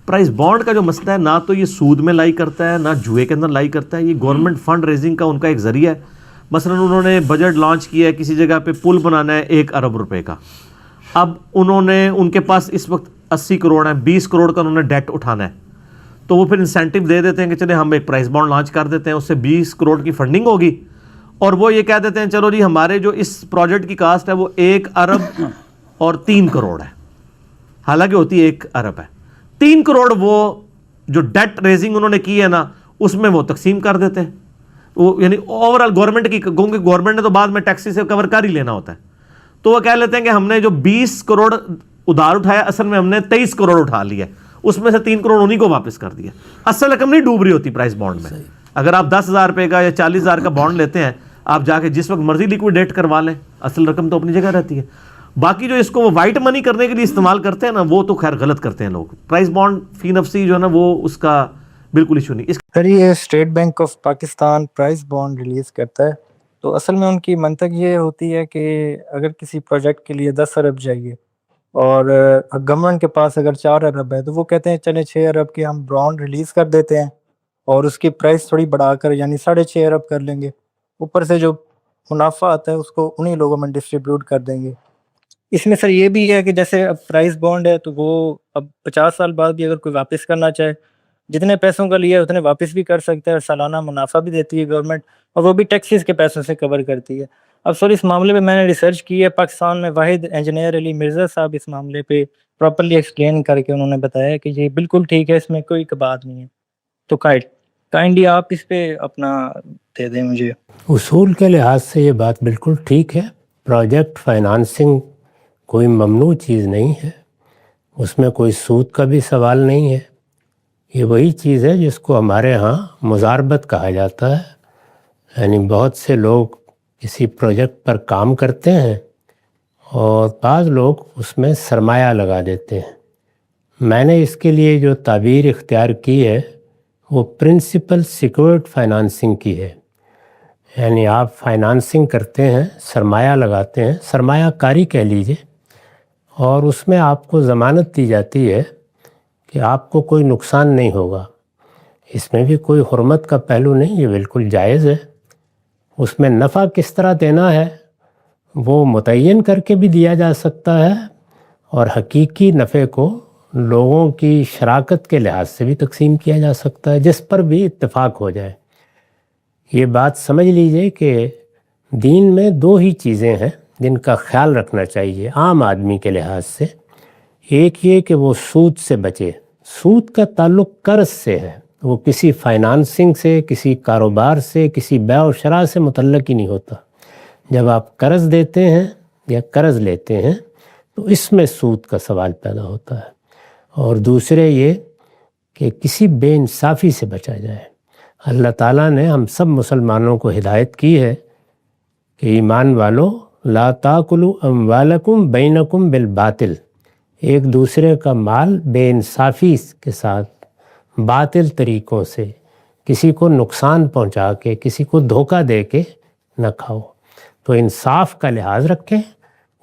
Prize bond کا جو مسئلہ ہے نہ تو یہ سود میں لائی کرتا ہے نہ جوئے کے اندر لائی کرتا ہے، یہ گورنمنٹ فنڈ ریزنگ کا ان کا ایک ذریعہ ہے. مثلا انہوں نے بجٹ لانچ کیا ہے کسی جگہ پہ پل بنانا ہے 1 ارب روپے کا، اب ان کے پاس اس وقت 80 کروڑ ہے، 20 کروڑ کا انہوں نے ڈیٹ اٹھانا ہے، تو وہ پھر انسینٹیو دے دیتے ہیں کہ چلے ہم ایک پرائز بانڈ لانچ کر دیتے ہیں، اس سے 20 کروڑ کی فنڈنگ ہوگی، اور وہ یہ کہہ دیتے ہیں چلو جی ہمارے جو اس پروجیکٹ کی کاسٹ ہے وہ 1 ارب اور 3 کروڑ ہے، حالانکہ ہوتی 1 ارب ہے. 3 کروڑ وہ جو ڈیٹ ریزنگ انہوں نے کی ہے نا اس میں وہ تقسیم کر دیتے ہیں، وہ یعنی اوورآل گورنمنٹ کی، کیونکہ گورنمنٹ نے تو بعد میں ٹیکسی سے کور کر ہی لینا ہوتا ہے، تو وہ کہہ لیتے ہیں کہ ہم نے جو 20 کروڑ ادھار اٹھایا اصل میں ہم نے 23 کروڑ اٹھا لیا، اس میں سے 3 کروڑ انہی کو واپس کر دیا. اصل رقم نہیں ڈوب رہی ہوتی پرائز بانڈ میں. اگر آپ 10,000 روپے کا یا 40,000 کا بانڈ لیتے ہیں، آپ جا کے جس وقت مرضی لیکویڈیٹ کروا لیں، اصل رقم تو اپنی جگہ رہتی ہے. باقی جو اس کو وہ وائٹ منی کرنے کے لیے استعمال کرتے ہیں نا وہ تو خیر غلط کرتے ہیں لوگ. پرائز بانڈ فی نفسی جو ہے نا وہ اس کا بالکل ایشو نہیں. سر یہ state bank of Pakistan prize bond release کرتا ہے، تو اصل میں ان کی منطق یہ ہوتی ہے کہ اگر کسی پروجیکٹ کے لیے 10 ارب چاہیے اور گورنمنٹ کے پاس اگر 4 ارب ہے تو وہ کہتے ہیں چلے 6 ارب کے ہم بانڈ ریلیز کر دیتے ہیں اور اس کی پرائس تھوڑی بڑھا کر یعنی 6.5 ارب کر لیں گے، اوپر سے جو منافع آتا ہے اس کو انہی لوگوں میں ڈسٹریبیوٹ کر دیں گے. اس میں سر یہ بھی ہے کہ جیسے اب پرائز بانڈ ہے تو وہ اب 50 سال بعد بھی اگر کوئی واپس کرنا چاہے جتنے پیسوں کا لیا ہے اتنے واپس بھی کر سکتے ہیں، اور سالانہ منافع بھی دیتی ہے گورنمنٹ، اور وہ بھی ٹیکسیز کے پیسوں سے کور کرتی ہے. اب سر اس معاملے میں نے ریسرچ کی ہے، پاکستان میں واحد انجینئر علی مرزا صاحب اس معاملے پہ پراپرلی ایکسپلین کر کے انہوں نے بتایا کہ یہ بالکل ٹھیک ہے، اس میں کوئی کبات نہیں ہے. تو کائنڈلی آپ اس پہ اپنا دے دیں مجھے. اصول کے لحاظ سے یہ بات بالکل ٹھیک ہے. پروجیکٹ فائنانسنگ کوئی ممنوع چیز نہیں ہے، اس میں کوئی سود کا بھی سوال نہیں ہے. یہ وہی چیز ہے جس کو ہمارے ہاں مزاربت کہا جاتا ہے، یعنی بہت سے لوگ کسی پروجیکٹ پر کام کرتے ہیں اور بعض لوگ اس میں سرمایہ لگا دیتے ہیں. میں نے اس کے لیے جو تعبیر اختیار کی ہے وہ پرنسپل سیکورڈ فائنانسنگ کی ہے. یعنی آپ فائنانسنگ کرتے ہیں، سرمایہ لگاتے ہیں، سرمایہ کاری کہہ لیجئے، اور اس میں آپ کو ضمانت دی جاتی ہے کہ آپ کو کوئی نقصان نہیں ہوگا. اس میں بھی کوئی حرمت کا پہلو نہیں، یہ بالکل جائز ہے. اس میں نفع کس طرح دینا ہے وہ متعین کر کے بھی دیا جا سکتا ہے، اور حقیقی نفع کو لوگوں کی شراکت کے لحاظ سے بھی تقسیم کیا جا سکتا ہے، جس پر بھی اتفاق ہو جائے. یہ بات سمجھ لیجئے کہ دین میں 2 ہی چیزیں ہیں جن کا خیال رکھنا چاہیے عام آدمی کے لحاظ سے. ایک یہ کہ وہ سود سے بچے. سود کا تعلق قرض سے ہے، وہ کسی فائنانسنگ سے، کسی کاروبار سے، کسی بیع و شراء سے متعلق ہی نہیں ہوتا. جب آپ قرض دیتے ہیں یا قرض لیتے ہیں تو اس میں سود کا سوال پیدا ہوتا ہے. اور دوسرے یہ کہ کسی بے انصافی سے بچا جائے. اللہ تعالیٰ نے ہم سب مسلمانوں کو ہدایت کی ہے کہ ایمان والو لا تاکلوا اموالکم بینکم بالباطل، ایک دوسرے کا مال بے انصافی کے ساتھ باطل طریقوں سے کسی کو نقصان پہنچا کے، کسی کو دھوکہ دے کے نہ کھاؤ. تو انصاف کا لحاظ رکھیں.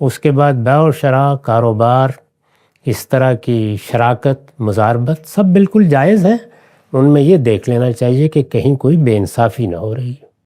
اس کے بعد بیع و شراء، کاروبار، اس طرح کی شراکت، مزاربت سب بالکل جائز ہے. ان میں یہ دیکھ لینا چاہیے کہ کہیں کوئی بے انصافی نہ ہو رہی.